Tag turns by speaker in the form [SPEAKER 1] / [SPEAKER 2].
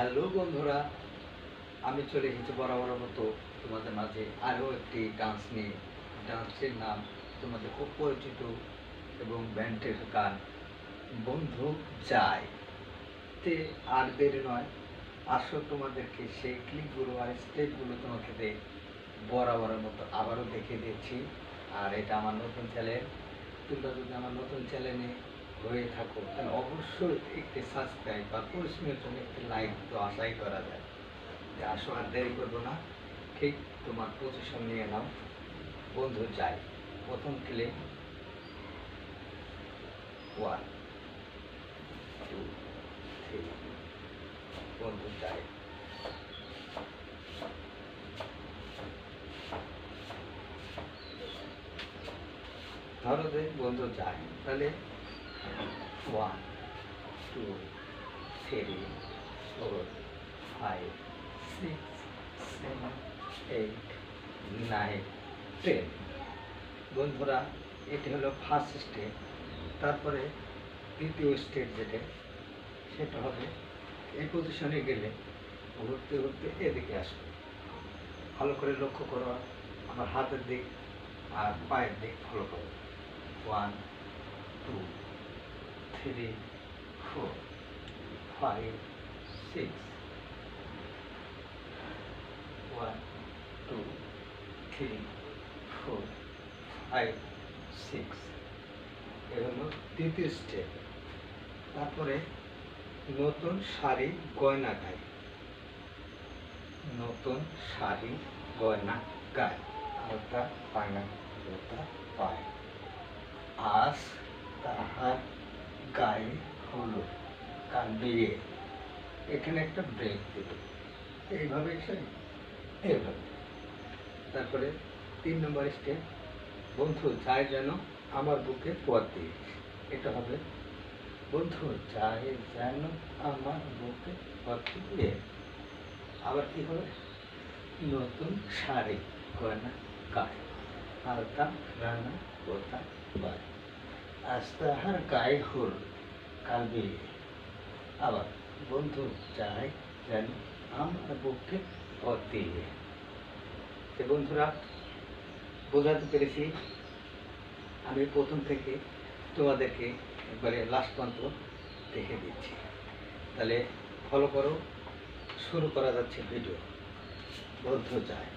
[SPEAKER 1] Hello বন্ধুরা, আমি চলে এসেছি বরাবর মতো তোমাদের মাঝে আরও একটি ডান্স নিয়ে। ডান্সের নাম তোমাদের খুব পরিচিত এবং ব্যান্ডের গান বন্ধু যায়। তে আর দেরি নয়, আসো তোমাদেরকে সেই ক্লিপগুলো আর স্টেপগুলো তোমাকে বরাবরের মতো আবারও দেখিয়ে দিচ্ছি। আর এটা আমার নতুন চ্যানেল, তোমরা যদি আমার নতুন চ্যানেলে হয়ে থাকো তাহলে অবশ্যই একটি সাবস্ক্রাইব বা পরিশ্রমের জন্য একটি লাইক তো আশাই করা যায়। আসো আর দেরি করবো না, ঠিক তোমার পজিশন নিয়ে নাও। বন্ধু যাই, প্রথম ক্লিপ 1 2 3, বন্ধু যাই। ধরো যে বন্ধু যাই, তাহলে 1 2 3 4 5 6 7 8 9 10। বন্ধুরা, এটি হলো ফার্স্ট স্টেপ। তারপরে দ্বিতীয় স্টেপ সেটা হবে এই পজিশনে গেলে ঘুরতে ঘুরতে এদিকে আসবে। ভালো করে লক্ষ্য করো আমার হাতের দিক আর পায়ের দিক ফলো করো। 1 2 3 4 5 6 1 2 3 4 5 6। এ হলো দ্বিতীয় স্টেপ। তারপরে নতুন শাড়ি গয়না গায়, নতুন শাড়ি গয়না গায়, হালকা পায়না জোতা পায়। আজ তাহার গায়ে হলো কাল বিয়ে। এখানে একটা ব্রেক দেবে, এইভাবে এসে এইভাবে। তারপরে 3 নম্বর স্টেপ, বন্ধু যায় যেন আমার বুকে পথ দিয়ে। এটা হবে বন্ধু যায় যেন আমার বুকে পথ দিয়ে। আবার কি হবে, নতুন শাড়ি গয়না গায়ে, হালকা রানা কোথা বায়। আজ তাহার গায়ে হল কাল বিয়ে। আবার বন্ধু যায় যেন আমার বুকে পথ দিয়ে। বন্ধুরা, বোঝাতে পেরেছি? আমি প্রথম থেকে তোমাদেরকে একবারে লাস্ট পর্যন্ত দেখে দিচ্ছি, তাহলে ফলো করো। শুরু করা যাচ্ছে ভিডিও। বন্ধু যায়।